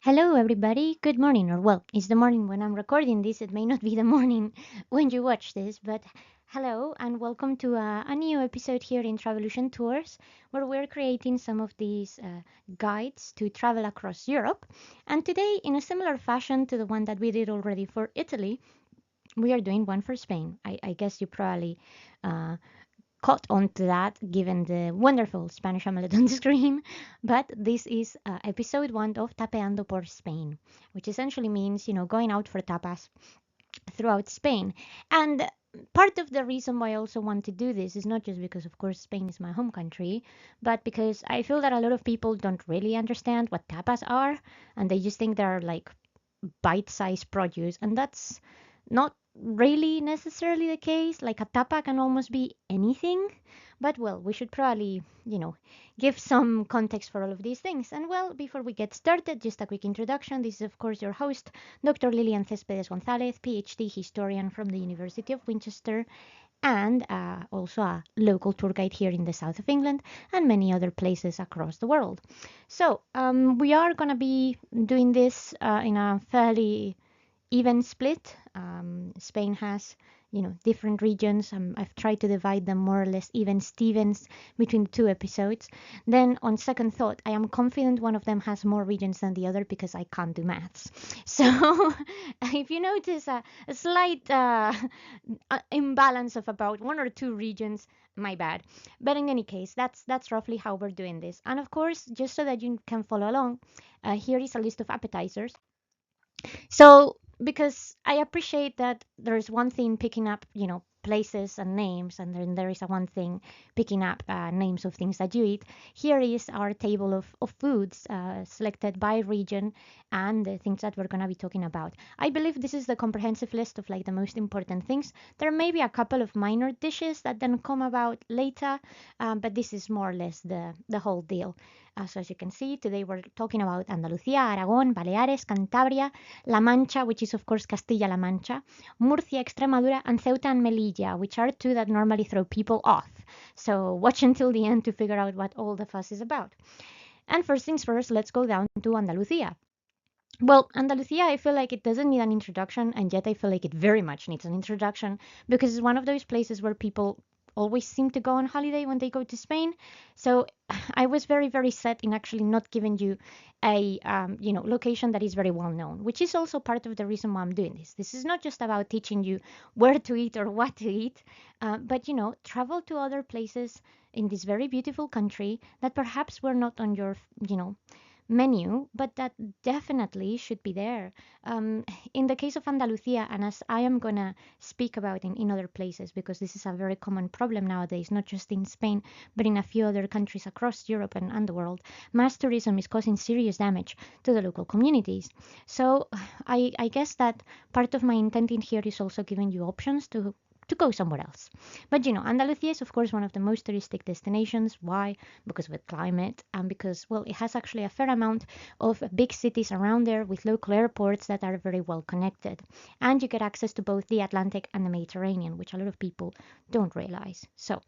Hello, everybody. Good morning, or well, it's the morning when I'm recording this. It may not be the morning when you watch this, but hello and welcome to a new episode here in Travolution Tours, where we're creating some of these guides to travel across Europe. And today, in a similar fashion to the one that we did already for Italy, we are doing one for Spain. I guess you probably uh, caught on to that given the wonderful Spanish omelette on the screen. But this is episode one of Tapeando por Spain, which essentially means, going out for tapas throughout Spain. And part of the reason why I also want to do this is not just because, of course, Spain is my home country, but because I feel that a lot of people don't really understand what tapas are, and they just think they're like bite-sized produce, and that's not really necessarily the case. Like a tapa can almost be anything, but well, we should probably, give some context for all of these things. And well, before we get started, just a quick introduction. This is, of course, your host, Dr. Lilian Cespedes Gonzalez, PhD historian from the University of Winchester, and also a local tour guide here in the south of England and many other places across the world. So, we are going to be doing this in a fairly even split. Spain has, different regions. I've tried to divide them more or less even Stevens between the two episodes. Then, on second thought, I am confident one of them has more regions than the other because I can't do maths. So, if you notice a slight imbalance of about one or two regions, my bad. But in any case, that's roughly how we're doing this. And of course, just so that you can follow along, here is a list of appetizers. So, because I appreciate that there's one thing picking up, places and names, and then there is a one thing picking up names of things that you eat. Here is our table of foods selected by region and the things that we're going to be talking about. I believe this is the comprehensive list of like the most important things. There may be a couple of minor dishes that then come about later, but this is more or less the whole deal. So as you can see, today we're talking about Andalucía, Aragón, Baleares, Cantabria, La Mancha, which is of course Castilla-La Mancha, Murcia, Extremadura, and Ceuta and Melilla, which are two that normally throw people off. So watch until the end to figure out what all the fuss is about. And first things first, let's go down to Andalucía. Well, Andalucía, I feel like it doesn't need an introduction, and yet I feel like it very much needs an introduction because it's one of those places where people always seem to go on holiday when they go to Spain. So I was very, very set in actually not giving you a location that is very well known, which is also part of the reason why I'm doing this. This is not just about teaching you where to eat or what to eat, but travel to other places in this very beautiful country that perhaps were not on your menu, but that definitely should be there. In the case of Andalusia, and as I am going to speak about in other places, because this is a very common problem nowadays, not just in Spain, but in a few other countries across Europe and the world, mass tourism is causing serious damage to the local communities. So I guess that part of my intent in here is also giving you options to go somewhere else. But Andalusia is of course one of the most touristic destinations. Why? Because of the climate and because, well, it has actually a fair amount of big cities around there with local airports that are very well connected. And you get access to both the Atlantic and the Mediterranean, which a lot of people don't realize. So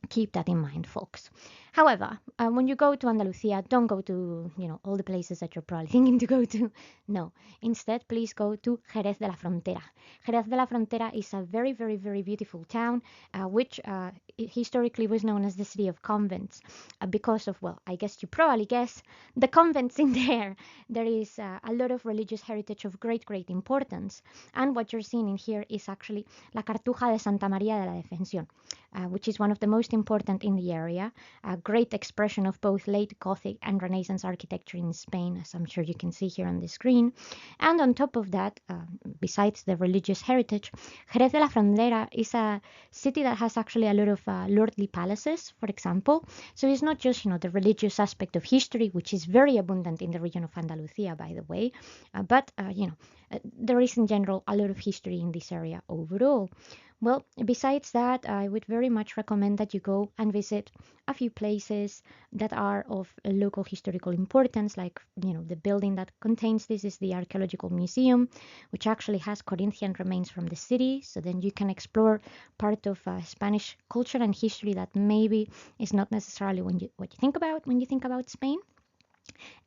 keep that in mind, folks. However, when you go to Andalusia, don't go to all the places that you're probably thinking to go to. No, instead, please go to Jerez de la Frontera. Jerez de la Frontera is a very, very, very beautiful town, which historically was known as the city of convents, because of, well, I guess you probably guess, the convents in there. There is a lot of religious heritage of great, great importance. And what you're seeing in here is actually La Cartuja de Santa María de la Defensión, which is one of the most important in the area, a great expression of both late Gothic and Renaissance architecture in Spain, as I'm sure you can see here on the screen. And on top of that, besides the religious heritage, Jerez de la Frontera is a city that has actually a lot of lordly palaces, for example. So it's not just the religious aspect of history, which is very abundant in the region of Andalusia, by the way, but there is in general a lot of history in this area overall. Well, besides that, I would very much recommend that you go and visit a few places that are of local historical importance, like, the building that contains this is the Archaeological Museum, which actually has Corinthian remains from the city. So then you can explore part of Spanish culture and history that maybe is not necessarily what you think about when you think about Spain.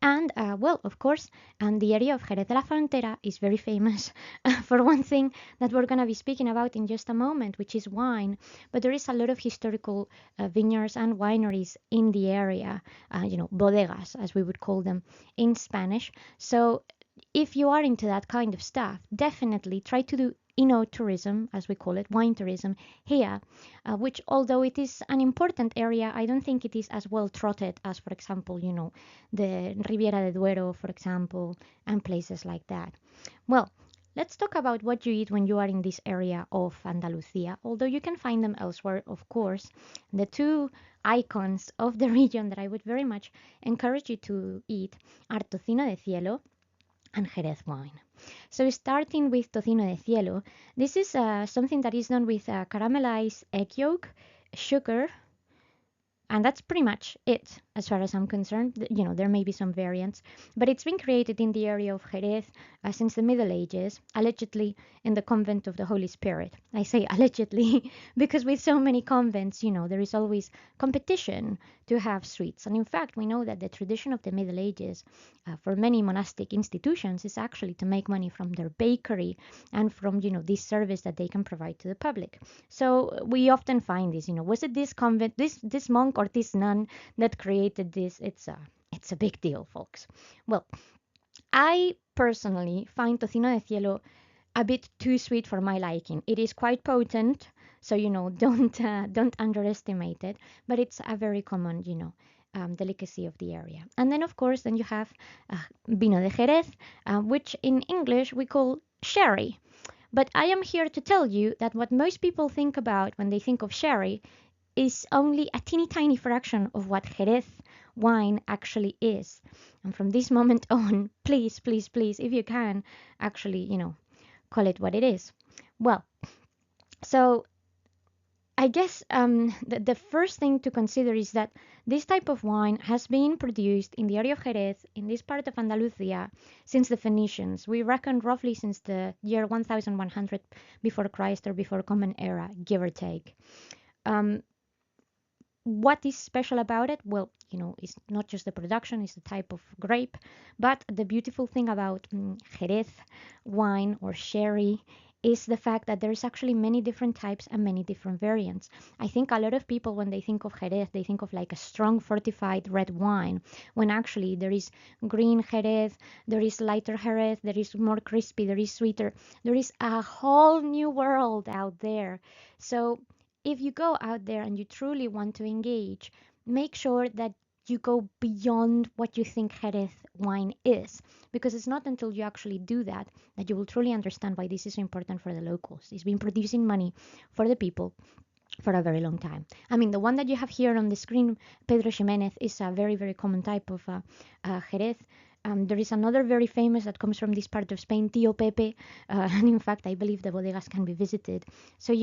And well, of course, the area of Jerez de la Frontera is very famous for one thing that we're going to be speaking about in just a moment, which is wine. But there is a lot of historical vineyards and wineries in the area, bodegas, as we would call them in Spanish. So if you are into that kind of stuff, definitely try to do tourism, as we call it, wine tourism here, which although it is an important area, I don't think it is as well trotted as, for example, the Riviera de Duero, for example, and places like that. Well, let's talk about what you eat when you are in this area of Andalusia, although you can find them elsewhere, of course. The two icons of the region that I would very much encourage you to eat are tocino de cielo and Jerez wine. So starting with tocino de cielo, this is something that is done with caramelized egg yolk, sugar, and that's pretty much it as far as I'm concerned. There may be some variants, but it's been created in the area of Jerez since the Middle Ages, allegedly in the convent of the Holy Spirit. I say allegedly because with so many convents, there is always competition to have sweets. And in fact, we know that the tradition of the Middle Ages for many monastic institutions is actually to make money from their bakery and from, this service that they can provide to the public. So we often find this, was it this convent, this monk or this nun that created this? It's a big deal, folks. Well, I personally find tocino de cielo a bit too sweet for my liking. It is quite potent, so don't underestimate it. But it's a very common, delicacy of the area. And then, of course, then you have vino de Jerez, which in English we call sherry. But I am here to tell you that what most people think about when they think of sherry is only a teeny tiny fraction of what Jerez wine actually is. And from this moment on, please, please, please, if you can, actually, call it what it is. Well, so I guess the first thing to consider is that this type of wine has been produced in the area of Jerez, in this part of Andalusia, since the Phoenicians. We reckon roughly since the year 1100 before Christ or before Common Era, give or take. Um, what is special about it? Well, it's not just the production, it's the type of grape, but the beautiful thing about Jerez wine or sherry is the fact that there's actually many different types and many different variants. I think a lot of people, when they think of Jerez, they think of like a strong fortified red wine, when actually there is green Jerez, there is lighter Jerez, there is more crispy, there is sweeter. There is a whole new world out there. So if you go out there and you truly want to engage, make sure that you go beyond what you think Jerez wine is, because it's not until you actually do that that you will truly understand why this is so important for the locals. It's been producing money for the people for a very long time. I mean, the one that you have here on the screen, Pedro Ximénez, is a very, very common type of Jerez. There is another very famous that comes from this part of Spain, Tío Pepe, and in fact, I believe the bodegas can be visited. So,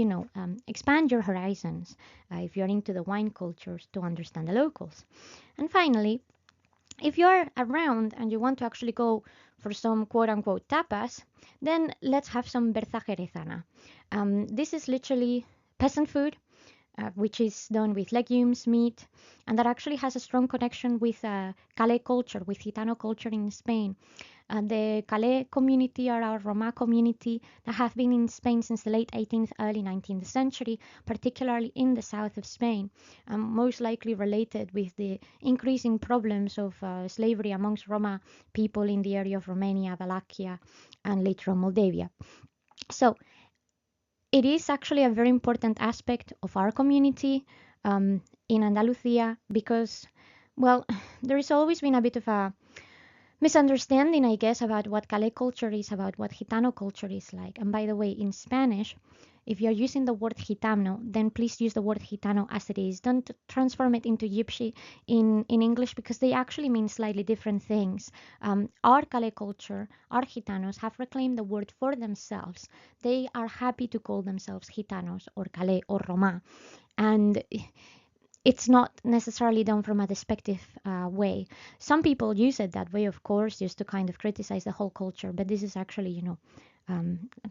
expand your horizons if you're into the wine cultures to understand the locals. And finally, if you're around and you want to actually go for some quote unquote tapas, then let's have some berza jerezana. This is literally peasant food, which is done with legumes, meat, and that actually has a strong connection with Calais culture, with Gitano culture in Spain. The Calais community are our Roma community that have been in Spain since the late 18th, early 19th century, particularly in the south of Spain, most likely related with the increasing problems of slavery amongst Roma people in the area of Romania, Wallachia, and later on Moldavia. So it is actually a very important aspect of our community in Andalusia because, well, there has always been a bit of a misunderstanding, I guess, about what Calais culture is, about what Gitano culture is like. And by the way, in Spanish, if you're using the word Gitano, then please use the word Gitano as it is. Don't transform it into Gypsy in English because they actually mean slightly different things. Our Calais culture, our Gitanos, have reclaimed the word for themselves. They are happy to call themselves Gitanos or Calais or Roma. And it's not necessarily done from a despective way. Some people use it that way, of course, just to kind of criticize the whole culture, but this is actually,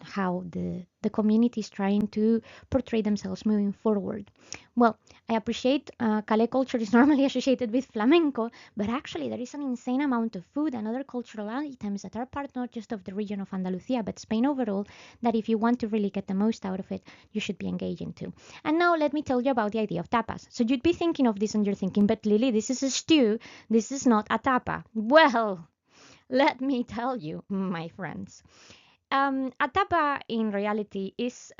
how the community is trying to portray themselves moving forward. Well, I appreciate Calais culture is normally associated with flamenco, but actually there is an insane amount of food and other cultural items that are part not just of the region of Andalusia, but Spain overall, that if you want to really get the most out of it, you should be engaging to. And now let me tell you about the idea of tapas. So you'd be thinking of this and you're thinking, but Lily, this is a stew. This is not a tapa. Well, let me tell you, my friends. A tapa in reality is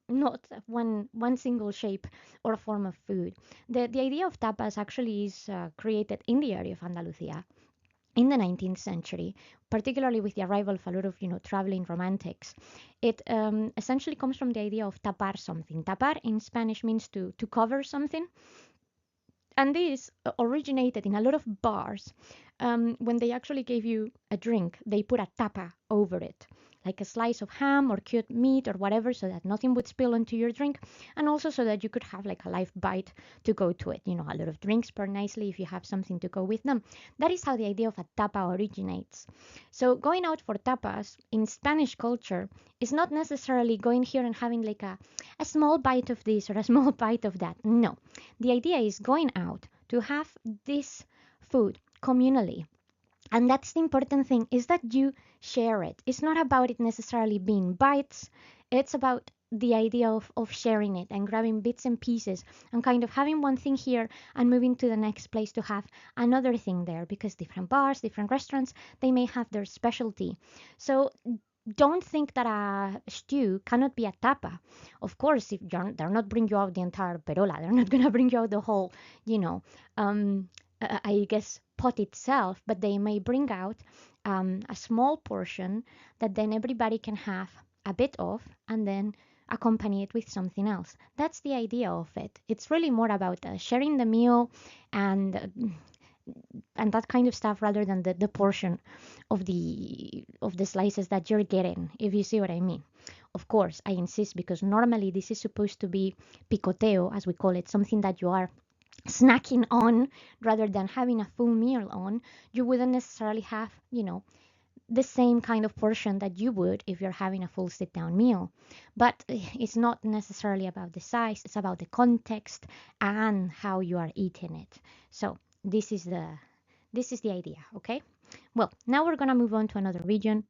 not one single shape or form of food. The idea of tapas actually is created in the area of Andalusia in the 19th century, particularly with the arrival of a lot of traveling romantics. It essentially comes from the idea of tapar something. Tapar in Spanish means to cover something, and this originated in a lot of bars. When they actually gave you a drink, they put a tapa over it, like a slice of ham or cured meat or whatever, so that nothing would spill onto your drink, and also so that you could have like a live bite to go to it. A lot of drinks pour nicely if you have something to go with them. That is how the idea of a tapa originates. So going out for tapas in Spanish culture is not necessarily going here and having like a small bite of this or a small bite of that. No, the idea is going out to have this food communally. And that's the important thing, is that you share it. It's not about it necessarily being bites. It's about the idea of sharing it and grabbing bits and pieces and kind of having one thing here and moving to the next place to have another thing there, because different bars, different restaurants, they may have their specialty. So don't think that a stew cannot be a tapa. Of course, if they're not bring you out the entire perola, they're not gonna bring you out the whole, you know, I guess pot itself, but they may bring out a small portion that then everybody can have a bit of, and then accompany it with something else. That's the idea of it. It's really more about sharing the meal and that kind of stuff rather than the portion of the slices that you're getting, if you see what I mean. Of course, I insist, because normally this is supposed to be picoteo, as we call it, something that you are snacking on rather than having a full meal on. You wouldn't necessarily have, the same kind of portion that you would if you're having a full sit down meal. But it's not necessarily about the size, it's about the context and how you are eating it. So this is the idea, okay? Well, now we're gonna move on to another region,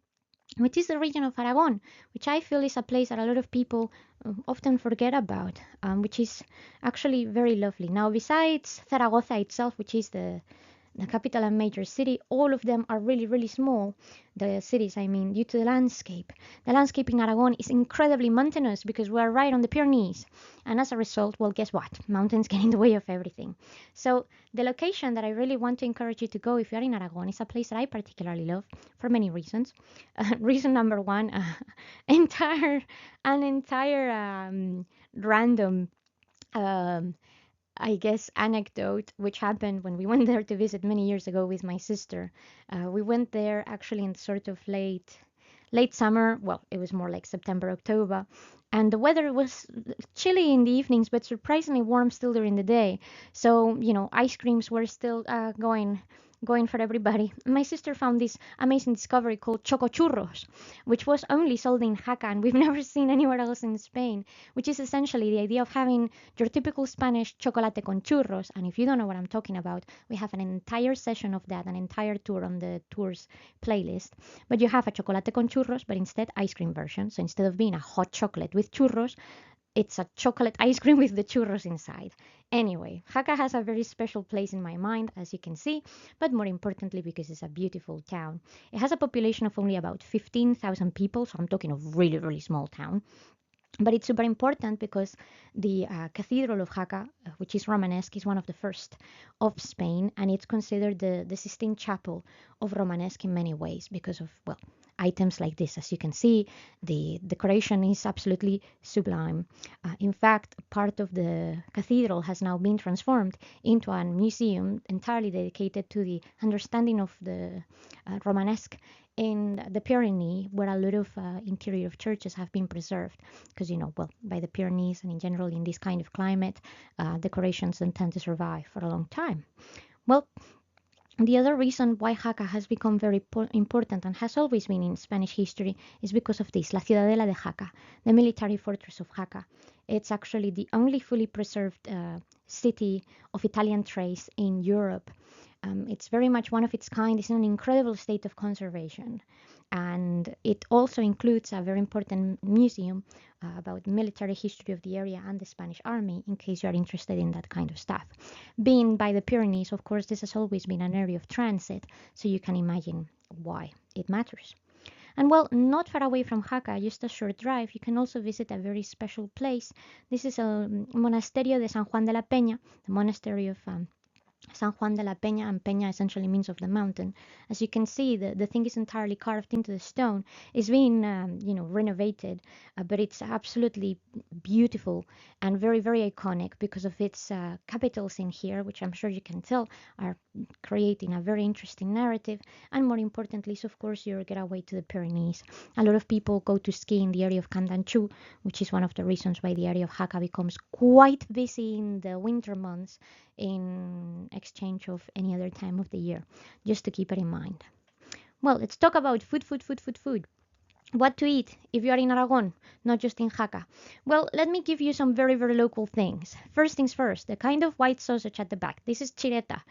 which is the region of Aragon, which I feel is a place that a lot of people often forget about, which is actually very lovely. Now, besides Zaragoza itself, which is the capital and major city, all of them are really, really small. The cities, I mean, due to the landscape. The landscape in Aragon is incredibly mountainous because we are right on the Pyrenees. And as a result, well, guess what? Mountains get in the way of everything. So the location that I really want to encourage you to go if you are in Aragon is a place that I particularly love for many reasons. Reason number one, an entire random um, I guess, anecdote which happened when we went there to visit many years ago with my sister. We went there actually in sort of late summer. Well, it was more like September, October, and the weather was chilly in the evenings, but surprisingly warm still during the day. So ice creams were still going for everybody. My sister found this amazing discovery called choco churros, which was only sold in Jaca, and we've never seen anywhere else in Spain, which is essentially the idea of having your typical Spanish chocolate con churros. And if you don't know what I'm talking about, we have an entire session of that, an entire tour on the tours playlist. But you have a chocolate con churros, but instead ice cream version. So instead of being a hot chocolate with churros, it's a chocolate ice cream with the churros inside. Anyway, Jaca has a very special place in my mind, as you can see, but more importantly because it's a beautiful town. It has a population of only about 15,000 people, so I'm talking of really, really small town. But it's super important because the Cathedral of Jaca, which is Romanesque, is one of the first of Spain, and it's considered the Sistine Chapel of Romanesque in many ways because of, well, items like this. As you can see, the decoration is absolutely sublime. In fact, part of the cathedral has now been transformed into a museum entirely dedicated to the understanding of the Romanesque in the Pyrenees, where a lot of interior of churches have been preserved. Because, well, by the Pyrenees and in general in this kind of climate, decorations don't tend to survive for a long time. Well, The other reason why Jaca has become very important and has always been in Spanish history is because of this, La Ciudadela de Jaca, the military fortress of Jaca. It's actually the only fully preserved city of Italian trace in Europe. It's very much one of its kind. It's in an incredible state of conservation. And it also includes a very important museum about military history of the area and the Spanish army, in case you are interested in that kind of stuff. Being by the Pyrenees, of course, this has always been an area of transit, so you can imagine why it matters. And well, not far away from Jaca, just a short drive, you can also visit a very special place. This is a Monasterio de San Juan de la Peña, the monastery of San Juan de la Peña, and Peña essentially means of the mountain. As you can see, the thing is entirely carved into the stone. It's been, renovated, but it's absolutely beautiful and very, very iconic because of its capitals in here, which I'm sure you can tell are creating a very interesting narrative. And more importantly, is of course your getaway to the Pyrenees. A lot of people go to ski in the area of Candanchu, which is one of the reasons why the area of Jaca becomes quite busy in the winter months in exchange of any other time of the year, just to keep it in mind. Well, let's talk about food, food, food, food, food. What to eat if you are in Aragon, not just in Jaca? Well, let me give you some very, very local things. First things first, the kind of white sausage at the back. This is chireta.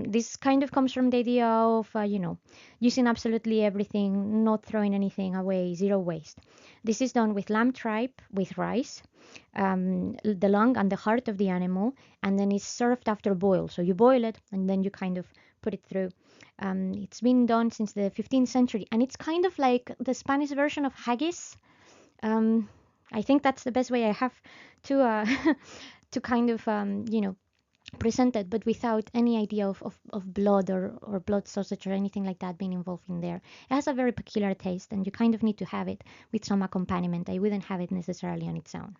This kind of comes from the idea of, using absolutely everything, not throwing anything away, zero waste. This is done with lamb tripe, with rice, the lung and the heart of the animal, and then it's served after boil. So you boil it, and then you kind of put it through. It's been done since the 15th century, and it's kind of like the Spanish version of haggis. Um, I think that's the best way I have to to kind of presented, but without any idea of blood or blood sausage or anything like that being involved in there. It has a very peculiar taste, and you kind of need to have it with some accompaniment. I wouldn't have it necessarily on its own.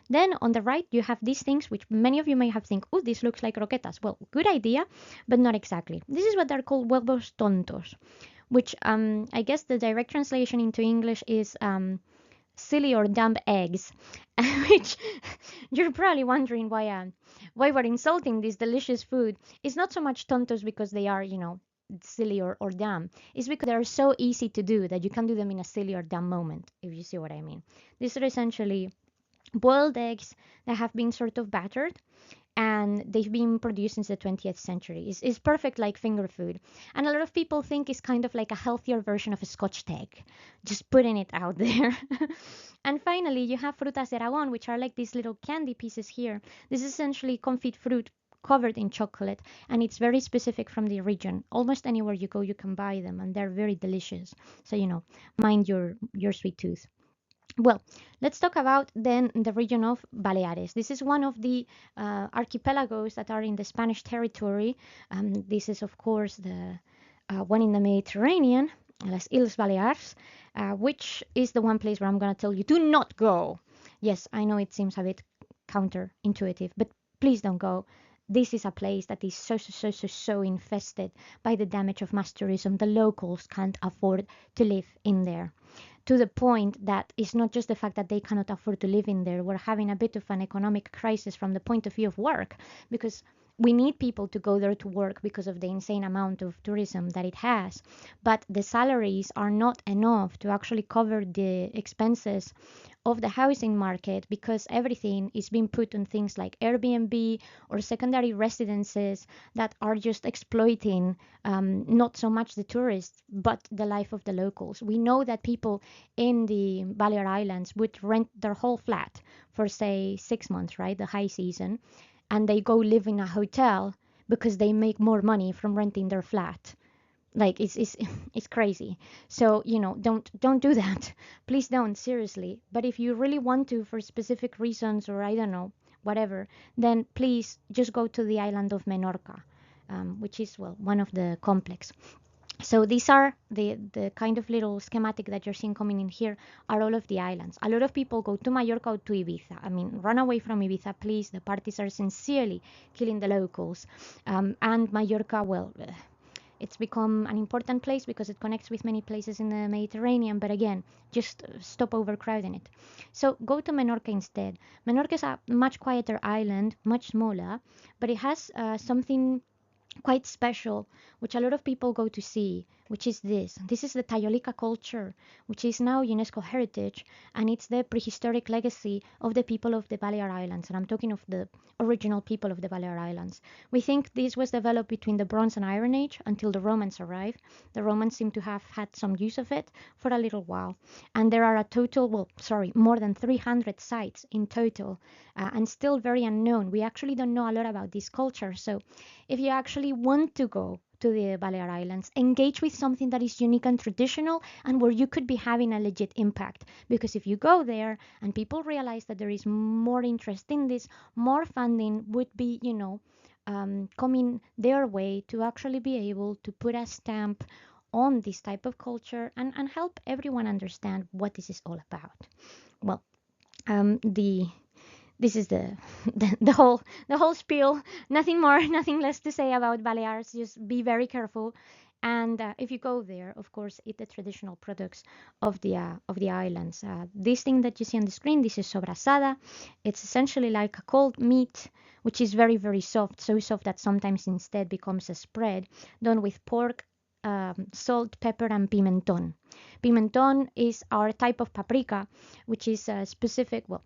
Then on the right, you have these things which many of you may have think, oh, this looks like croquetas. Well, good idea, but not exactly. This is what they're called huevos tontos, which I guess the direct translation into English is silly or dumb eggs, which you're probably wondering why we're insulting this delicious food. It's not so much tontos because they are, silly or dumb. It's because they're so easy to do that you can do them in a silly or dumb moment, if you see what I mean. These are essentially boiled eggs that have been sort of battered, and they've been produced since the 20th century. It's perfect like finger food. And a lot of people think it's kind of like a healthier version of a Scotch egg. Just putting it out there. And finally, you have frutas de Aragon, which are like these little candy pieces here. This is essentially confit fruit covered in chocolate, and it's very specific from the region. Almost anywhere you go, you can buy them, and they're very delicious. So, mind your sweet tooth. Well, let's talk about then the region of Baleares. This is one of the archipelagos that are in the Spanish territory. This is, of course, the one in the Mediterranean, Las Islas Baleares, which is the one place where I'm going to tell you do not go. Yes, I know it seems a bit counterintuitive, but please don't go. This is a place that is so infested by the damage of mass tourism. The locals can't afford to live in there, to the point that it's not just the fact that they cannot afford to live in there. We're having a bit of an economic crisis from the point of view of work, because we need people to go there to work because of the insane amount of tourism that it has. But the salaries are not enough to actually cover the expenses of the housing market, because everything is being put on things like Airbnb or secondary residences that are just exploiting not so much the tourists but the life of the locals. We know that people in the Balear Islands would rent their whole flat for, say, 6 months, right? The high season, and they go live in a hotel because they make more money from renting their flat. Like it's it's crazy. So don't do that. Please don't, seriously. But if you really want to for specific reasons, or I don't know, whatever, then please just go to the island of Menorca, which is, well, one of the complex. So these are the kind of little schematic that you're seeing coming in here are all of the islands. A lot of people go to Mallorca or to Ibiza. I mean, run away from Ibiza, please. The parties are sincerely killing the locals. And Mallorca, well, it's become an important place because it connects with many places in the Mediterranean. But again, just stop overcrowding it. So go to Menorca instead. Menorca is a much quieter island, much smaller, but it has something quite special, which a lot of people go to see, which is this. This is the Tayolika culture, which is now UNESCO heritage, and it's the prehistoric legacy of the people of the Balear Islands. And I'm talking of the original people of the Balear Islands. We think this was developed between the Bronze and Iron Age until the Romans arrived. The Romans seem to have had some use of it for a little while. And there are a total, well, sorry, more than 300 sites in total, and still very unknown. We actually don't know a lot about this culture. So if you actually want to go to the Balear Islands, engage with something that is unique and traditional and where you could be having a legit impact. Because if you go there and people realize that there is more interest in this, more funding would be, coming their way to actually be able to put a stamp on this type of culture and help everyone understand what this is all about. Well, the this is the whole spiel. Nothing more, nothing less to say about Balears. Just be very careful, and if you go there, of course, eat the traditional products of the islands. This thing that you see on the screen, this is sobrasada. It's essentially like a cold meat, which is very very soft, so soft that sometimes instead becomes a spread, done with pork. Salt, pepper, and pimenton. Pimenton is our type of paprika, which is specific, well,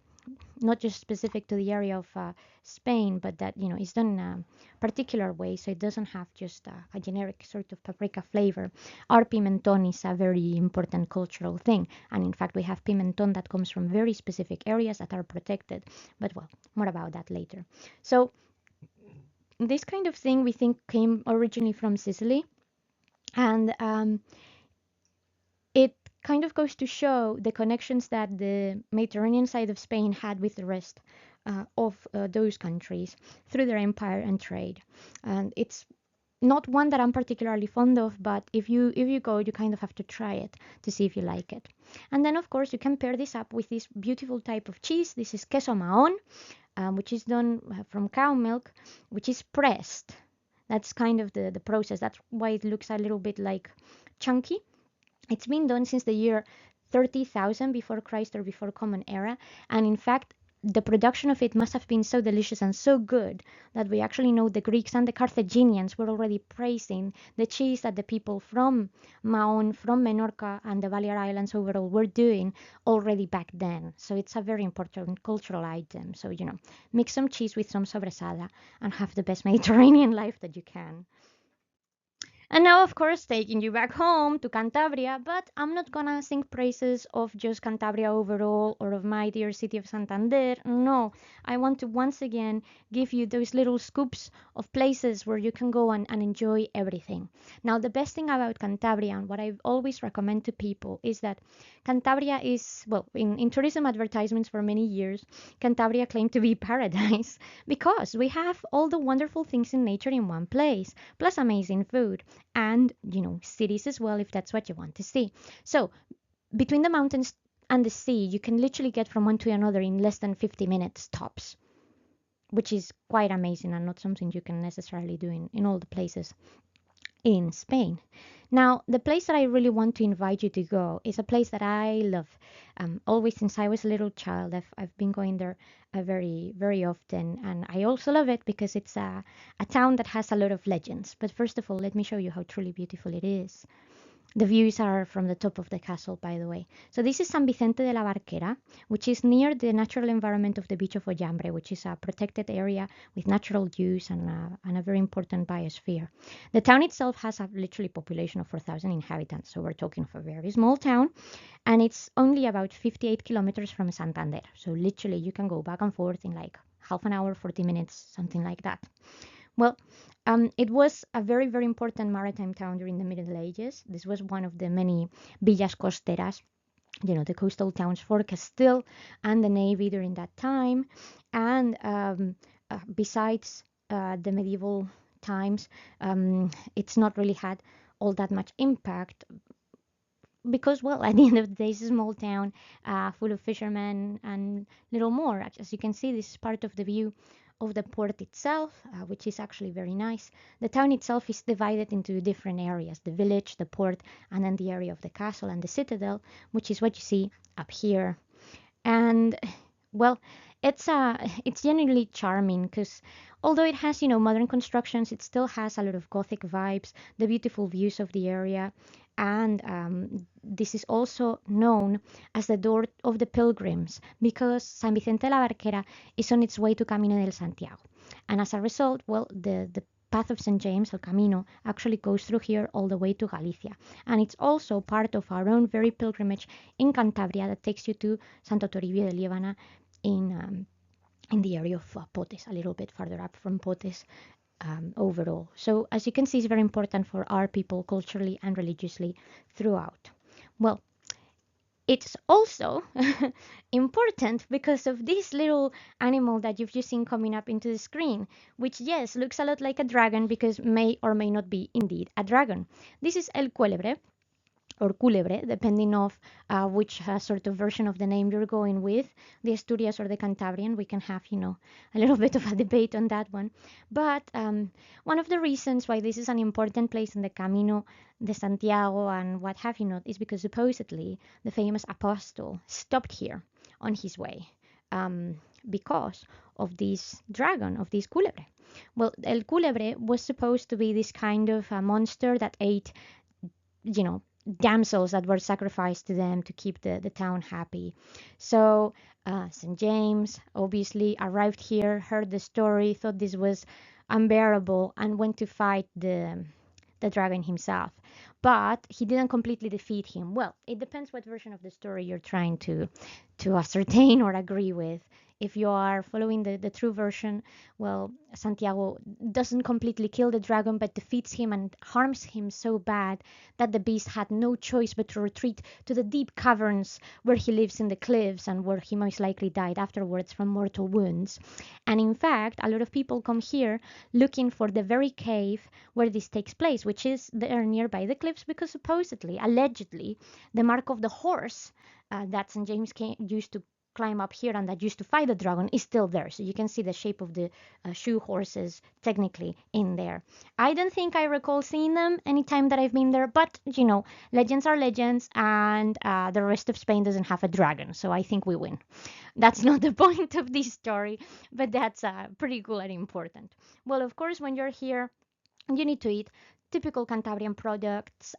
not just specific to the area of Spain, but that is done in a particular way, so it doesn't have just a generic sort of paprika flavor. Our pimenton is a very important cultural thing, and in fact, we have pimenton that comes from very specific areas that are protected. But well, more about that later. So this kind of thing we think came originally from Sicily, and it kind of goes to show the connections that the Mediterranean side of Spain had with the rest of those countries through their empire and trade. And it's not one that I'm particularly fond of, but if you go, you kind of have to try it to see if you like it. And then, of course, you can pair this up with this beautiful type of cheese. This is queso mahón, which is done from cow milk, which is pressed. That's kind of the process. That's why it looks a little bit like chunky. It's been done since the year 30,000 before Christ or before Common Era, and in fact, the production of it must have been so delicious and so good that we actually know the Greeks and the Carthaginians were already praising the cheese that the people from Mahón, from Menorca, and the Balear Islands overall were doing already back then. So it's a very important cultural item. So, mix some cheese with some sobrasada and have the best Mediterranean life that you can. And now, of course, taking you back home to Cantabria, but I'm not gonna sing praises of just Cantabria overall or of my dear city of Santander. No, I want to once again give you those little scoops of places where you can go and enjoy everything. Now, the best thing about Cantabria and what I always recommend to people is that Cantabria is, well, in tourism advertisements for many years, Cantabria claimed to be paradise because we have all the wonderful things in nature in one place, plus amazing food and cities as well if that's what you want to see. So between the mountains and the sea, you can literally get from one to another in less than 50 minutes tops, which is quite amazing and not something you can necessarily do in all the places in Spain. Now, the place that I really want to invite you to go is a place that I love. Always since I was a little child, I've been going there very, very often. And I also love it because it's a town that has a lot of legends. But first of all, let me show you how truly beautiful it is. The views are from the top of the castle, by the way. So this is San Vicente de la Barquera, which is near the natural environment of the beach of Ollambre, which is a protected area with natural use and a very important biosphere. The town itself has a literally population of 4,000 inhabitants, so we're talking of a very small town, and it's only about 58 kilometers from Santander. So literally you can go back and forth in like half an hour, 40 minutes, something like that. Well, it was a very, very important maritime town during the Middle Ages. This was one of the many villas costeras, the coastal towns for Castile and the Navy during that time. And besides the medieval times, it's not really had all that much impact because, well, at the end of the day, it's a small town full of fishermen and little more. As you can see, this is part of the view of the port itself, which is actually very nice. The town itself is divided into different areas, the village, the port, and then the area of the castle and the citadel, which is what you see up here. And Well, it's genuinely charming because although it has modern constructions, it still has a lot of Gothic vibes, the beautiful views of the area, and this is also known as the door of the pilgrims because San Vicente de la Barquera is on its way to Camino del Santiago, and as a result, well, the path of St. James, El Camino, actually goes through here all the way to Galicia. And it's also part of our own very pilgrimage in Cantabria that takes you to Santo Toribio de Liébana in the area of Potes, a little bit further up from Potes overall. So as you can see, it's very important for our people culturally and religiously throughout. Well, it's also important because of this little animal that you've just seen coming up into the screen, which yes, looks a lot like a dragon because may or may not be indeed a dragon. This is El Cuélebre, or culebre, depending of which sort of version of the name you're going with, the Asturias or the Cantabrian. We can have, a little bit of a debate on that one. But one of the reasons why this is an important place in the Camino de Santiago and what have you not is because supposedly the famous apostle stopped here on his way um, because of this dragon, of this culebre. Well, El Culebre was supposed to be this kind of monster that ate you know, damsels that were sacrificed to them to keep the town happy. So St. James obviously arrived here, heard the story, thought this was unbearable, and went to fight the dragon himself. But he didn't completely defeat him. Well, it depends what version of the story you're trying to ascertain or agree with. If you are following the true version, well, Santiago doesn't completely kill the dragon, but defeats him and harms him so bad that the beast had no choice but to retreat to the deep caverns where he lives in the cliffs and where he most likely died afterwards from mortal wounds. And in fact, a lot of people come here looking for the very cave where this takes place, which is there nearby the cliffs because supposedly, allegedly, the mark of the horse that St. James used to climb up here and that used to fight the dragon is still there. So you can see the shape of the shoe horses technically in there. I don't think I recall seeing them anytime that I've been there, but legends are legends, and the rest of Spain doesn't have a dragon, so I think we win. That's not the point of this story, but that's pretty cool and important. Well, of course, when you're here, you need to eat typical Cantabrian products.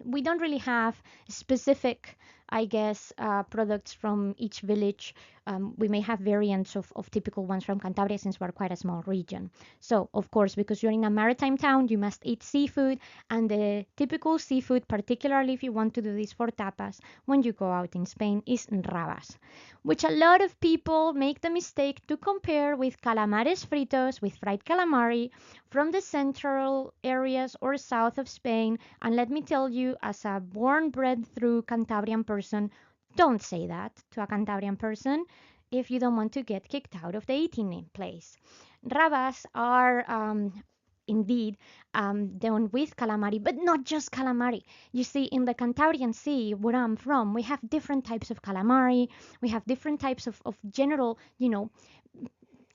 We don't really have specific, I guess, products from each village. We may have variants of typical ones from Cantabria since we're quite a small region. So, of course, because you're in a maritime town, you must eat seafood, and the typical seafood, particularly if you want to do this for tapas when you go out in Spain, is rabas, which a lot of people make the mistake to compare with calamares fritos, with fried calamari from the central areas or south of Spain. And let me tell you, as a born bred through Cantabrian person, don't say that to a Cantabrian person if you don't want to get kicked out of the eating place. Rabas are indeed done with calamari, but not just calamari. You see, in the Cantabrian Sea, where I'm from, we have different types of calamari. We have different types of general,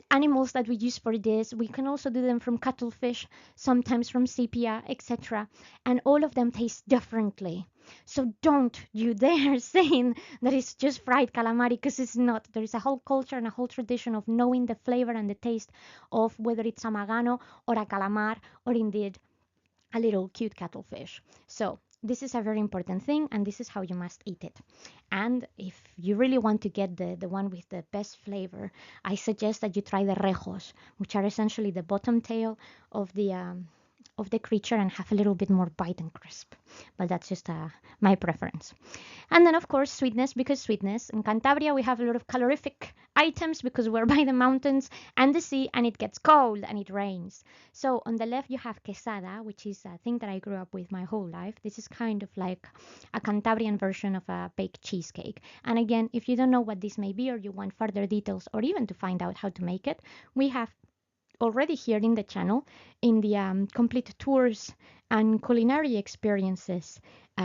animals that we use for this. We can also do them from cuttlefish, sometimes from sepia, etc. And all of them taste differently. So don't you dare saying that it's just fried calamari because it's not. There is a whole culture and a whole tradition of knowing the flavor and the taste of whether it's a magano or a calamar or indeed a little cute cuttlefish. So this is a very important thing, and this is how you must eat it. And if you really want to get the one with the best flavor, I suggest that you try the rejos, which are essentially the bottom tail of the creature and have a little bit more bite and crisp. But that's just my preference. And then, of course, sweetness, because sweetness. In Cantabria, we have a lot of calorific items because we're by the mountains and the sea, and it gets cold and it rains. So on the left, you have quesada, which is a thing that I grew up with my whole life. This is kind of like a Cantabrian version of a baked cheesecake. And again, if you don't know what this may be or you want further details or even to find out how to make it, we have already here in the channel in the complete tours and culinary experiences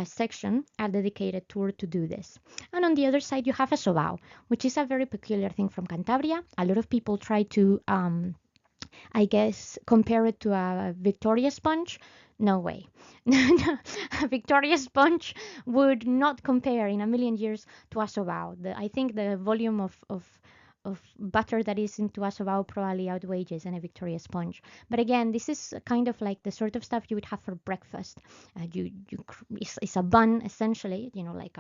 section a dedicated tour to do this. And on the other side you have a sobao, which is a very peculiar thing from Cantabria. A lot of people try to I guess compare it to a Victoria sponge. No way. A Victoria sponge would not compare in a million years to a sobao. I think the volume of butter that is into a sobao probably outweighs in a Victoria sponge. But again, this is kind of like the sort of stuff you would have for breakfast. It's a bun essentially, like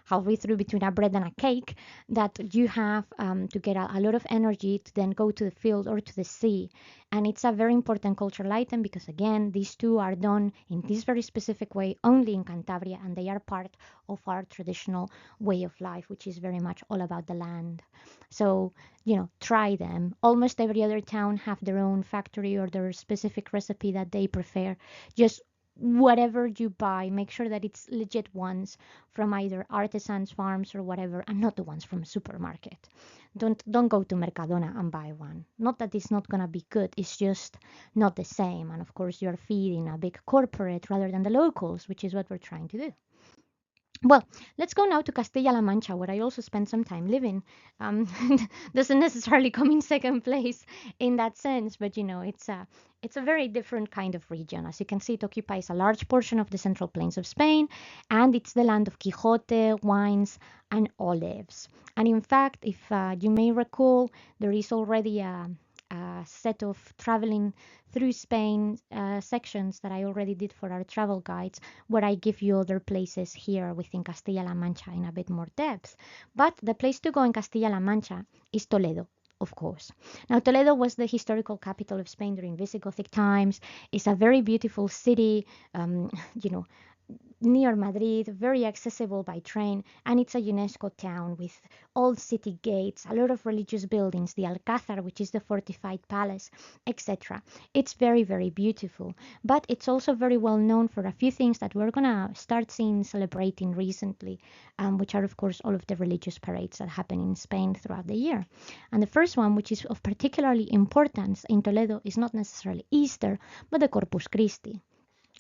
halfway through between a bread and a cake that you have to get a lot of energy to then go to the field or to the sea. And it's a very important cultural item because, again, these two are done in this very specific way only in Cantabria, and they are part of our traditional way of life, which is very much all about the land. So, try them. Almost every other town have their own factory or their specific recipe that they prefer. Just whatever you buy, make sure that it's legit ones from either artisans, farms, or whatever, and not the ones from a supermarket. Don't go to Mercadona and buy one. Not that it's not gonna be good, it's just not the same. And of course, you're feeding a big corporate rather than the locals, which is what we're trying to do. Well, let's go now to Castilla-La Mancha, where I also spent some time living. Um, doesn't necessarily come in second place in that sense, but it's a very different kind of region. As you can see, it occupies a large portion of the central plains of Spain, and it's the land of Quixote, wines, and olives. And in fact, if you may recall, there is already a set of traveling through Spain sections that I already did for our travel guides, where I give you other places here within Castilla-La Mancha in a bit more depth. But the place to go in Castilla-La Mancha is Toledo. Of course. Now, Toledo was the historical capital of Spain during Visigothic times. It's a very beautiful city, um, you know, near Madrid, very accessible by train, and it's a UNESCO town with old city gates, a lot of religious buildings, the Alcázar, which is the fortified palace, etc. It's very, very beautiful, but it's also very well known for a few things that we're gonna start seeing celebrating recently, which are, of course, all of the religious parades that happen in Spain throughout the year. And the first one, which is of particularly importance in Toledo, is not necessarily Easter, but the Corpus Christi.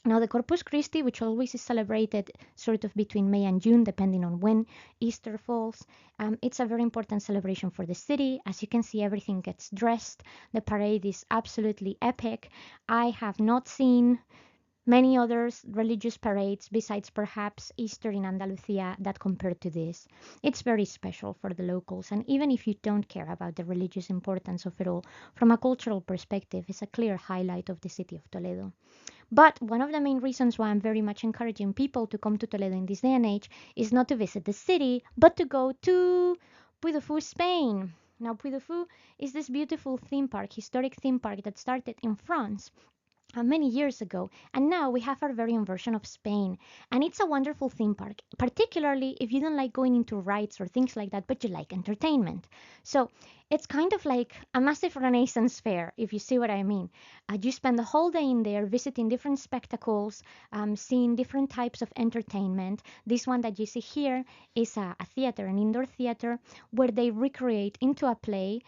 Now, the Corpus Christi, which always is celebrated sort of between May and June, depending on when Easter falls, it's a very important celebration for the city. As you can see, everything gets dressed. The parade is absolutely epic. I have not seen many other religious parades besides perhaps Easter in Andalusia that compare to this. It's very special for the locals, and even if you don't care about the religious importance of it all, from a cultural perspective, it's a clear highlight of the city of Toledo. But one of the main reasons why I'm very much encouraging people to come to Toledo in this day and age is not to visit the city, but to go to Puy Spain. Now, Puy is this beautiful theme park, historic theme park that started in France many years ago, and now we have our very own version of Spain. And it's a wonderful theme park, particularly if you don't like going into rides or things like that, but you like entertainment. So it's kind of like a massive Renaissance fair, if you see what I mean. You spend the whole day in there visiting different spectacles, seeing different types of entertainment. This one that you see here is a theater, an indoor theater, where they recreate into a play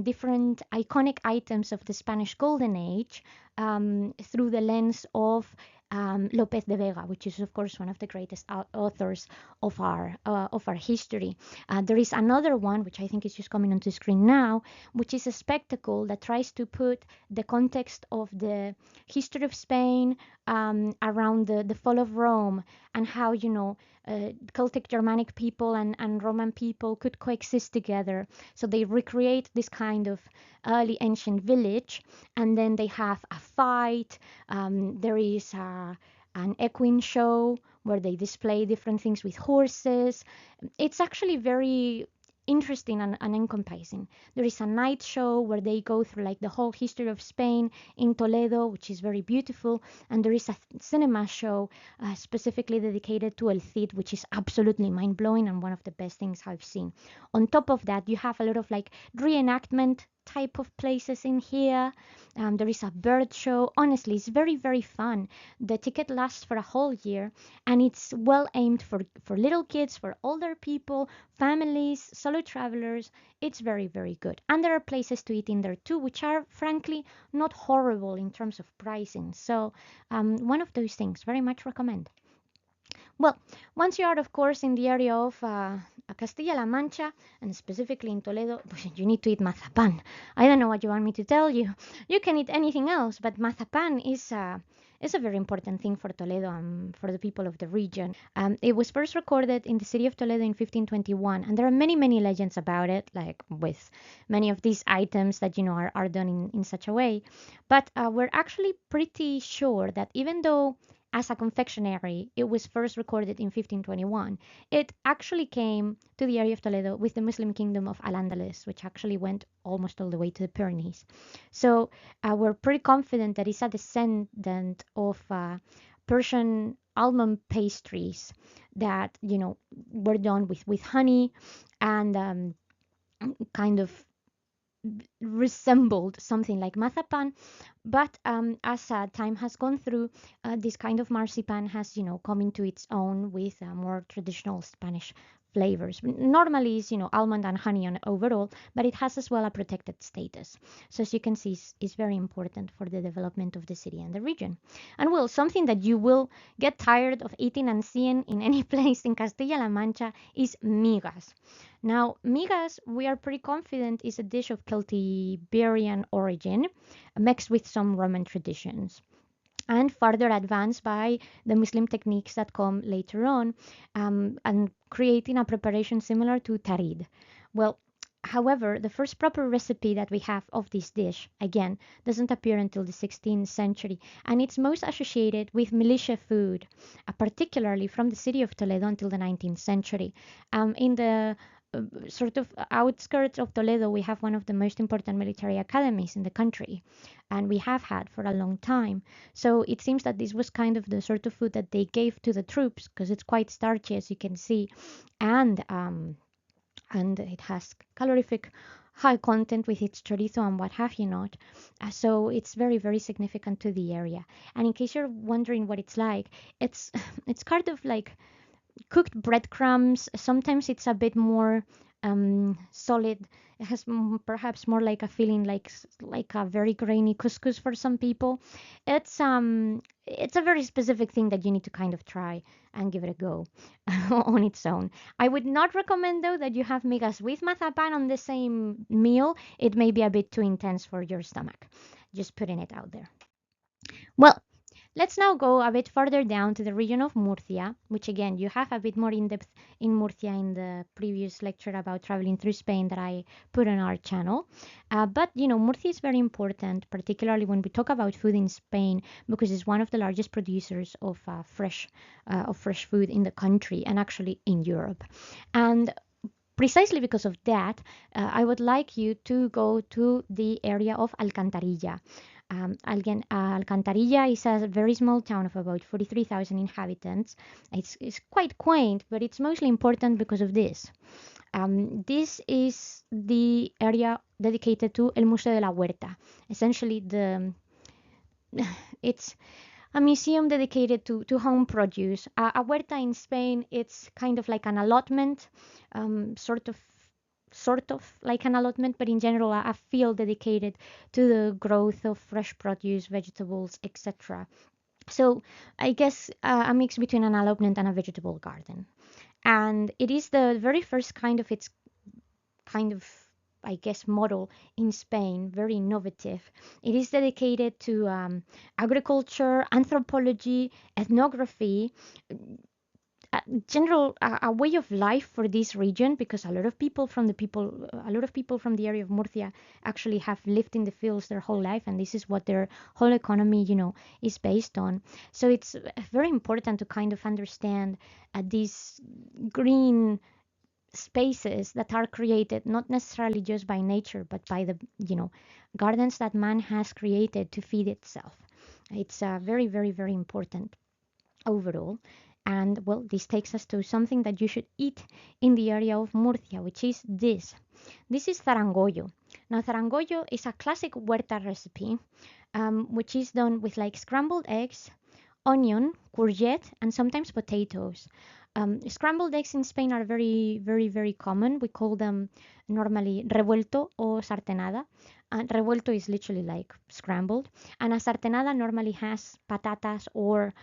different iconic items of the Spanish Golden Age through the lens of Lopez de Vega, which is of course one of the greatest authors of our history. There is another one which I think is just coming onto the screen now, which is a spectacle that tries to put the context of the history of Spain around the fall of Rome and how Celtic Germanic people and Roman people could coexist together. So they recreate this kind of early ancient village, and then they have a fight. There is an equine show where they display different things with horses. It's actually very interesting and encompassing. There is a night show where they go through like the whole history of Spain in Toledo, which is very beautiful, and there is a cinema show specifically dedicated to El Cid, which is absolutely mind-blowing and one of the best things I've seen. On top of that, you have a lot of like reenactment type of places in here. There is a bird show. Honestly, it's very, very fun. The ticket lasts for a whole year, and it's well aimed for little kids, for older people, families, solo travelers. It's very, very good. And there are places to eat in there too, which are frankly not horrible in terms of pricing. So one of those things, very much recommend. Well, once you are, of course, in the area of Castilla-La Mancha, and specifically in Toledo, you need to eat mazapan. I don't know what you want me to tell you. You can eat anything else, but mazapan is a very important thing for Toledo and for the people of the region. It was first recorded in the city of Toledo in 1521, and there are many, many legends about it, like with many of these items that are done in such a way. But we're actually pretty sure that even though as a confectionery, it was first recorded in 1521. It actually came to the area of Toledo with the Muslim kingdom of Al-Andalus, which actually went almost all the way to the Pyrenees. So we're pretty confident that it's a descendant of Persian almond pastries that were done with honey and kind of resembled something like mazapan, but as time has gone through, this kind of marzipan has, come into its own with more traditional Spanish flavors. Normally, it's, almond and honey on overall, but it has as well a protected status. So as you can see, is very important for the development of the city and the region. And well, something that you will get tired of eating and seeing in any place in Castilla-La Mancha is migas. Now, migas, we are pretty confident, is a dish of Celtiberian origin, mixed with some Roman traditions, and further advanced by the Muslim techniques that come later on, and creating a preparation similar to tarid. Well, however, the first proper recipe that we have of this dish, again, doesn't appear until the 16th century, and it's most associated with militia food, particularly from the city of Toledo until the 19th century. In the sort of outskirts of Toledo, we have one of the most important military academies in the country, and we have had for a long time. So it seems that this was kind of the sort of food that they gave to the troops because it's quite starchy, as you can see, and it has calorific high content with its chorizo and what have you not. So it's very, very significant to the area. And in case you're wondering what it's like, it's it's kind of like cooked breadcrumbs. Sometimes it's a bit more solid. It has perhaps more like a feeling like a very grainy couscous for some people. It's a very specific thing that you need to kind of try and give it a go on its own. I would not recommend though that you have migas with mazapan on the same meal. It may be a bit too intense for your stomach. Just putting it out there. Well, let's now go a bit further down to the region of Murcia, which again, you have a bit more in depth in Murcia in the previous lecture about traveling through Spain that I put on our channel. But, Murcia is very important, particularly when we talk about food in Spain, because it's one of the largest producers of fresh food in the country and actually in Europe. And precisely because of that, I would like you to go to the area of Alcantarilla. Again, Alcantarilla is a very small town of about 43,000 inhabitants. It's quite quaint, but it's mostly important because of this. This is the area dedicated to El Museo de la Huerta. Essentially, it's a museum dedicated to home produce. A huerta in Spain, it's kind of like an allotment, sort of like an allotment, but in general a field dedicated to the growth of fresh produce, vegetables, etc. So I guess a mix between an allotment and a vegetable garden. And it is the very first kind of its kind of, I guess, model in Spain, very innovative. It is dedicated to agriculture, anthropology, ethnography, general a way of life for this region, because a lot of people from the area of Murcia actually have lived in the fields their whole life, and this is what their whole economy is based on. So it's very important to kind of understand these green spaces that are created not necessarily just by nature, but by the gardens that man has created to feed itself. It's very, very, very important overall. And well, this takes us to something that you should eat in the area of Murcia, which is this. This is zarangollo. Now, zarangollo is a classic huerta recipe, which is done with like scrambled eggs, onion, courgette, and sometimes potatoes. Scrambled eggs in Spain are very, very, very common. We call them normally revuelto or sartenada. And revuelto is literally like scrambled. And a sartenada normally has patatas or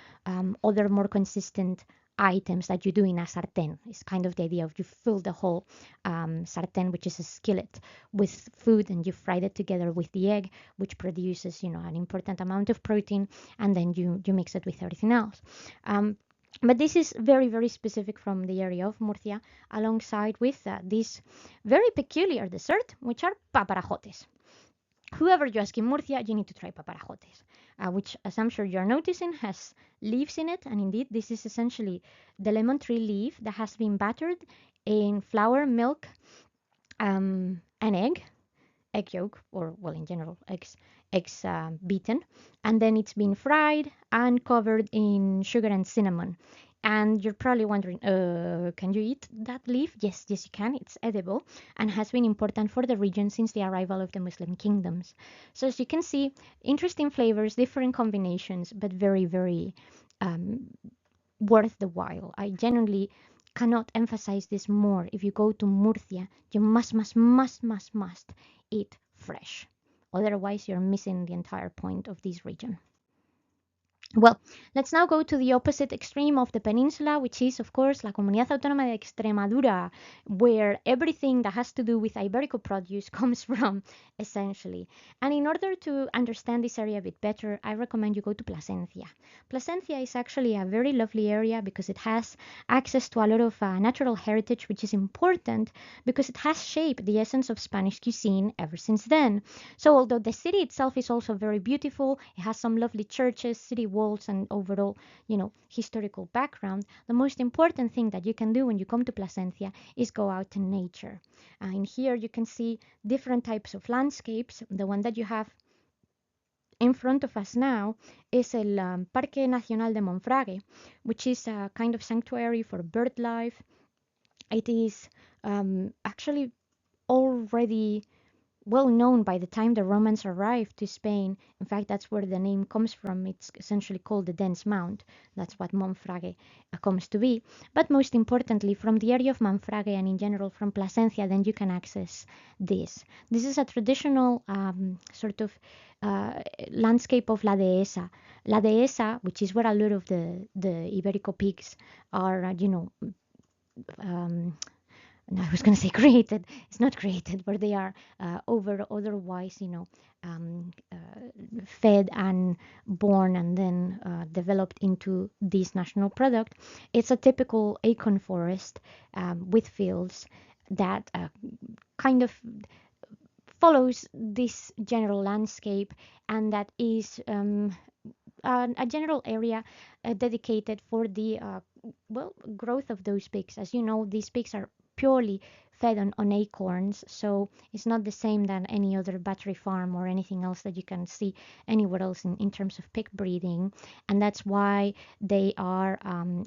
other more consistent items that you do in a sartén. It's kind of the idea of you fill the whole sartén, which is a skillet, with food, and you fry it together with the egg, which produces, an important amount of protein, and then you mix it with everything else. But this is very, very specific from the area of Murcia, alongside with this very peculiar dessert, which are paparajotes. Whoever you ask in Murcia, you need to try paparajotes, which, as I'm sure you're noticing, has leaves in it. And indeed, this is essentially the lemon tree leaf that has been battered in flour, milk, and egg yolk, or, well, in general, eggs beaten, and then it's been fried and covered in sugar and cinnamon. And you're probably wondering, can you eat that leaf? Yes, yes, you can. It's edible and has been important for the region since the arrival of the Muslim kingdoms. So as you can see, interesting flavors, different combinations, but very, very um, worth the while. I genuinely cannot emphasize this more. If you go to Murcia, you must eat fresh. Otherwise, you're missing the entire point of this region. Well, let's now go to the opposite extreme of the peninsula, which is, of course, La Comunidad Autónoma de Extremadura, where everything that has to do with Iberico produce comes from, essentially. And in order to understand this area a bit better, I recommend you go to Plasencia. Plasencia is actually a very lovely area because it has access to a lot of natural heritage, which is important because it has shaped the essence of Spanish cuisine ever since then. So although the city itself is also very beautiful, it has some lovely churches, city walls, and overall, historical background, the most important thing that you can do when you come to Plasencia is go out in nature. In here you can see different types of landscapes. The one that you have in front of us now is el Parque Nacional de Monfragüe, which is a kind of sanctuary for bird life. It is actually already well known by the time the Romans arrived to Spain. In fact, that's where the name comes from. It's essentially called the Dense Mount. That's what Monfragüe comes to be. But most importantly, from the area of Monfragüe and in general from Plasencia, then you can access this. This is a traditional sort of landscape of La Dehesa. La Dehesa, which is where a lot of the Iberico pigs are, I was going to say created. It's not created, but they are otherwise, fed and born and then developed into this national product. It's a typical acorn forest with fields that kind of follows this general landscape, and that is a general area dedicated for the growth of those pigs. As you know, these pigs are purely fed on acorns, so it's not the same than any other battery farm or anything else that you can see anywhere else in terms of pig breeding, and that's why they are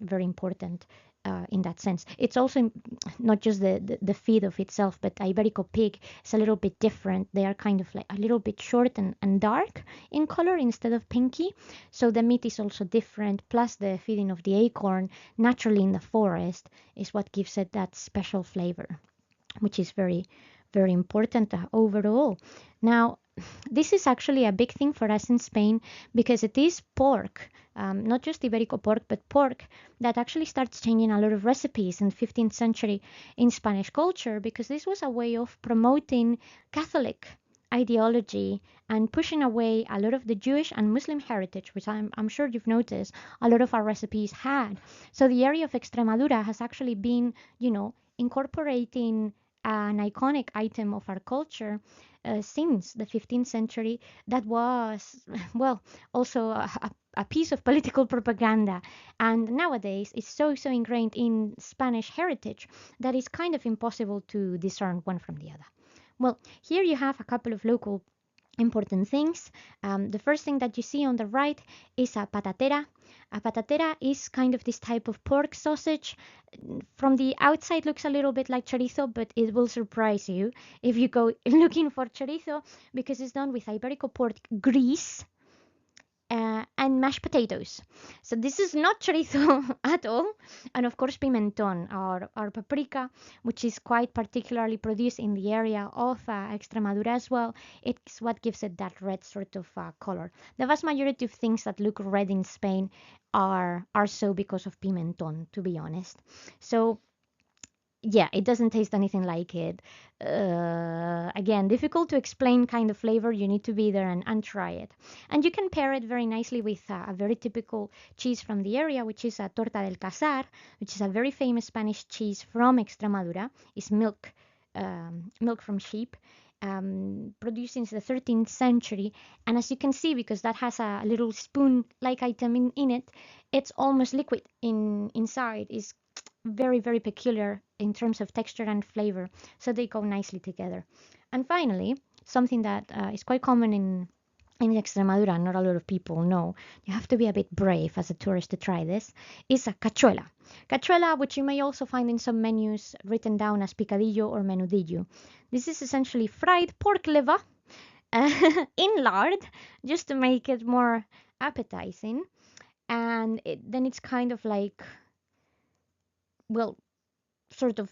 very important in that sense. It's also not just the feed of itself, but Iberico pig is a little bit different. They are kind of like a little bit short and dark in color instead of pinky, so the meat is also different, plus the feeding of the acorn naturally in the forest is what gives it that special flavor, which is very, very important overall. Now, this is actually a big thing for us in Spain because it is pork, not just Iberico pork, but pork that actually starts changing a lot of recipes in the 15th century in Spanish culture, because this was a way of promoting Catholic ideology and pushing away a lot of the Jewish and Muslim heritage, which I'm sure you've noticed a lot of our recipes had. So the area of Extremadura has actually been, incorporating an iconic item of our culture since the 15th century that was, well, also a piece of political propaganda. And nowadays it's so ingrained in Spanish heritage that it's kind of impossible to discern one from the other. Well, here you have a couple of local important things. The first thing that you see on the right is a patatera. A patatera is kind of this type of pork sausage. From the outside looks a little bit like chorizo, but it will surprise you if you go looking for chorizo, because it's done with Iberico pork grease and mashed potatoes. So this is not chorizo at all. And of course, pimentón, our paprika, which is quite particularly produced in the area of Extremadura as well. It's what gives it that red sort of color. The vast majority of things that look red in Spain are so because of pimentón, to be honest. So yeah, it doesn't taste anything like it. Again, difficult to explain kind of flavor. You need to be there and try it. And you can pair it very nicely with a very typical cheese from the area, which is a torta del casar, which is a very famous Spanish cheese from Extremadura. It's milk from sheep. Produced since the 13th century, and as you can see, because that has a little spoon-like item in it, it's almost liquid inside. Is very, very peculiar in terms of texture and flavor, so they go nicely together. And finally, something that is quite common in Extremadura, not a lot of people know, you have to be a bit brave as a tourist to try this, is a cachuela. Cachuela, which you may also find in some menus written down as picadillo or menudillo. This is essentially fried pork liver in lard, just to make it more appetizing. And then it's kind of like, well, sort of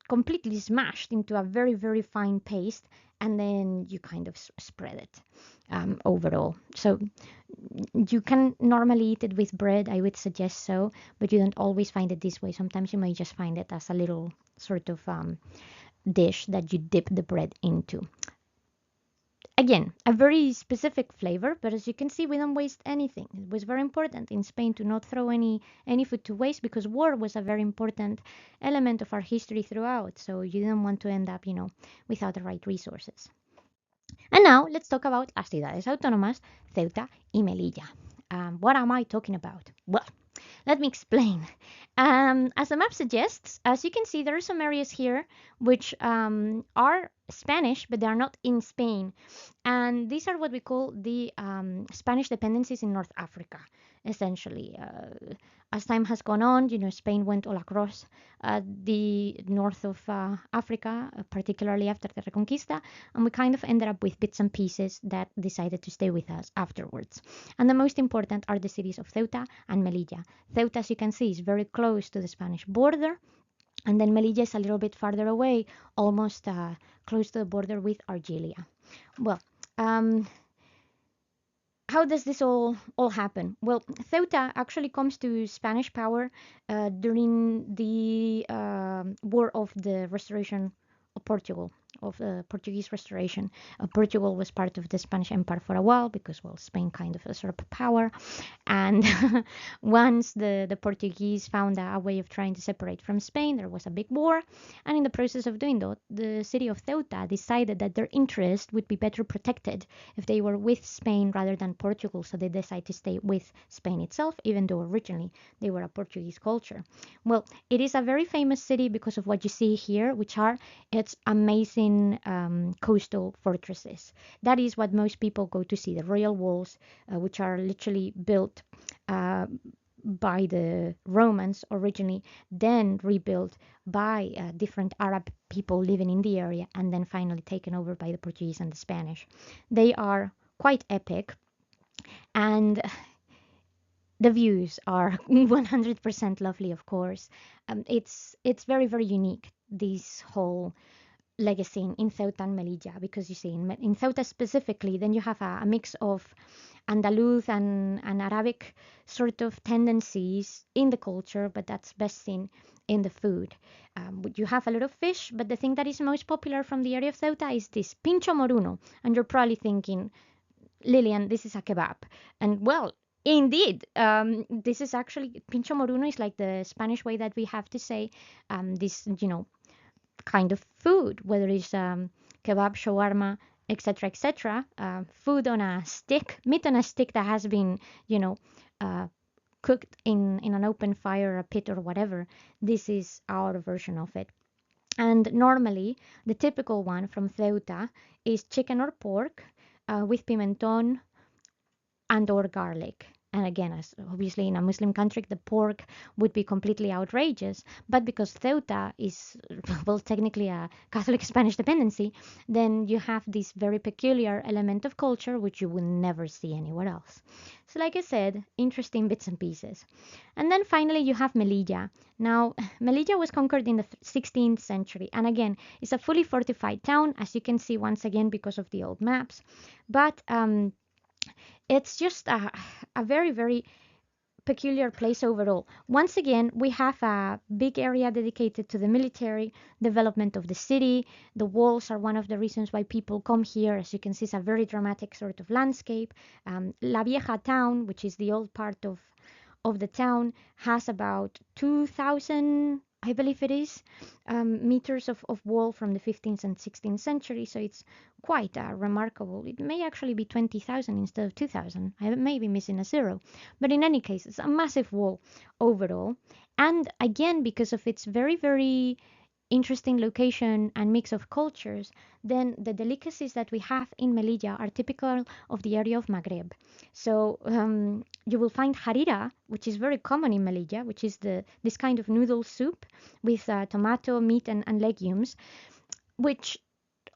completely smashed into a very, very fine paste, and then you kind of spread it overall. So you can normally eat it with bread, I would suggest so, but you don't always find it this way. Sometimes you may just find it as a little sort of dish that you dip the bread into. Again, a very specific flavor, but as you can see, we don't waste anything. It was very important in Spain to not throw any food to waste, because war was a very important element of our history throughout. So you didn't want to end up, without the right resources. And now let's talk about las ciudades autónomas, Ceuta y Melilla. What am I talking about? Well, let me explain. As the map suggests, as you can see, there are some areas here which are Spanish, but they are not in Spain. And these are what we call the Spanish dependencies in North Africa, essentially. As time has gone on, Spain went all across the north of Africa, particularly after the Reconquista, and we kind of ended up with bits and pieces that decided to stay with us afterwards. And the most important are the cities of Ceuta and Melilla. Ceuta, as you can see, is very close to the Spanish border, and then Melilla is a little bit farther away, almost close to the border with Argelia. Well, how does this all happen? Well, Ceuta actually comes to Spanish power during the War of the Restoration of Portugal, of the Portuguese Restoration. Portugal was part of the Spanish Empire for a while because, well, Spain kind of usurped power. And once the Portuguese found a way of trying to separate from Spain, there was a big war. And in the process of doing that, the city of Ceuta decided that their interest would be better protected if they were with Spain rather than Portugal. So they decided to stay with Spain itself, even though originally they were a Portuguese culture. Well, it is a very famous city because of what you see here, which are its amazing coastal fortresses. That is what most people go to see, the royal walls, which are literally built by the Romans originally, then rebuilt by different Arab people living in the area, and then finally taken over by the Portuguese and the Spanish. They are quite epic, and the views are 100% lovely, of course. It's very, very unique, this whole legacy in Ceuta and Melilla, because you see, in Ceuta specifically, then you have a mix of Andaluz and Arabic sort of tendencies in the culture, but that's best seen in the food. You have a lot of fish, but the thing that is most popular from the area of Ceuta is this pincho moruno. And you're probably thinking, Lillian, this is a kebab. And well, indeed, this is actually, pincho moruno is like the Spanish way that we have to say this, kind of food, whether it's kebab, shawarma, etc., etc. Food on a stick, meat on a stick that has been, cooked in an open fire, a pit, or whatever. This is our version of it. And normally, the typical one from Ceuta is chicken or pork with pimenton and or garlic. And again, as obviously in a Muslim country, the pork would be completely outrageous. But because Ceuta is, well, technically a Catholic Spanish dependency, then you have this very peculiar element of culture which you will never see anywhere else. So, like I said, interesting bits and pieces. And then finally, you have Melilla. Now, Melilla was conquered in the 16th century, and again, it's a fully fortified town, as you can see once again because of the old maps. But it's just a very, very peculiar place overall. Once again, we have a big area dedicated to the military development of the city. The walls are one of the reasons why people come here. As you can see, it's a very dramatic sort of landscape. La Vieja town, which is the old part of the town, has about 2,000, I believe it is, meters of wall from the 15th and 16th century. So it's quite remarkable. It may actually be 20,000 instead of 2,000. I may be missing a zero. But in any case, it's a massive wall overall. And again, because of its very, very interesting location and mix of cultures, then the delicacies that we have in Melilla are typical of the area of Maghreb. So you will find harira, which is very common in Melilla, which is this kind of noodle soup with tomato, meat, and legumes, which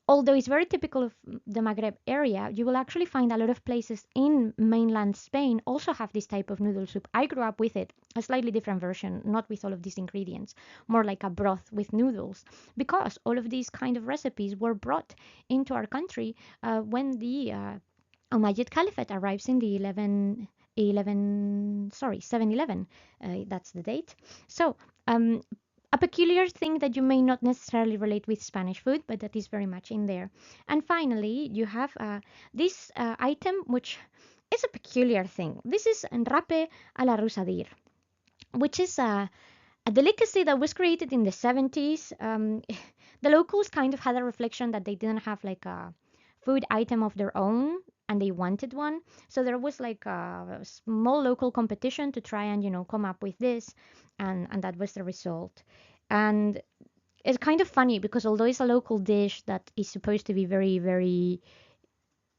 although it's very typical of the Maghreb area, you will actually find a lot of places in mainland Spain also have this type of noodle soup. I grew up with it, a slightly different version, not with all of these ingredients, more like a broth with noodles, because all of these kind of recipes were brought into our country when the Umayyad Caliphate arrives in the 711. That's the date. So, a peculiar thing that you may not necessarily relate with Spanish food, but that is very much in there. And finally, you have this item, which is a peculiar thing. This is enrape a la rusadir, which is a delicacy that was created in the 70s. The locals kind of had a reflection that they didn't have like a food item of their own and they wanted one. So there was like a small local competition to try and, come up with this. And that was the result. And it's kind of funny because although it's a local dish that is supposed to be very, very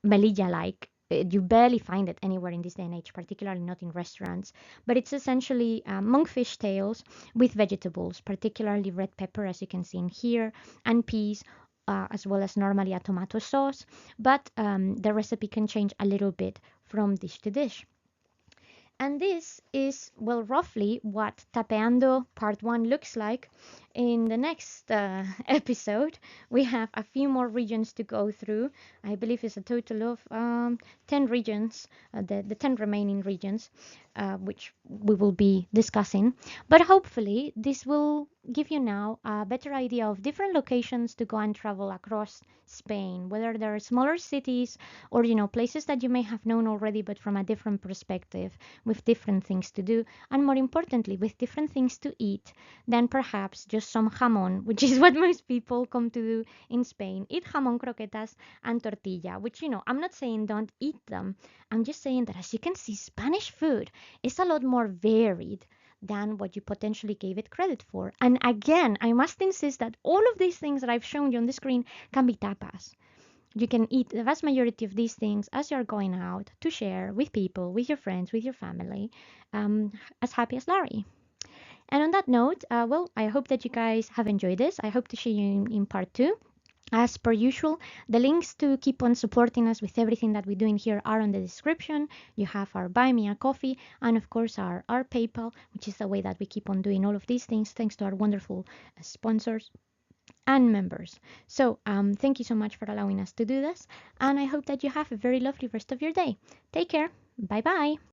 Melilla-like, you barely find it anywhere in this day and age, particularly not in restaurants. But it's essentially monkfish tails with vegetables, particularly red pepper, as you can see in here, and peas, as well as normally a tomato sauce. But the recipe can change a little bit from dish to dish. And this is, well, roughly what Tapeando Part 1 looks like. In the next episode, we have a few more regions to go through. I believe it's a total of 10 regions, the 10 remaining regions, which we will be discussing. But hopefully, this will give you now a better idea of different locations to go and travel across Spain, whether they're smaller cities or, places that you may have known already, but from a different perspective, with different things to do, and more importantly, with different things to eat than perhaps just some jamon, which is what most people come to do in Spain. Eat jamon, croquetas, and tortilla, which, I'm not saying don't eat them. I'm just saying that as you can see, Spanish food is a lot more varied than what you potentially gave it credit for. And again, I must insist that all of these things that I've shown you on the screen can be tapas. You can eat the vast majority of these things as you're going out to share with people, with your friends, with your family, as happy as Larry. And on that note, well, I hope that you guys have enjoyed this. I hope to see you in part two. As per usual, the links to keep on supporting us with everything that we're doing here are on the description. You have our Buy Me a Coffee and, of course, our PayPal, which is the way that we keep on doing all of these things thanks to our wonderful sponsors and members. So, thank you so much for allowing us to do this, and I hope that you have a very lovely rest of your day. Take care. Bye bye.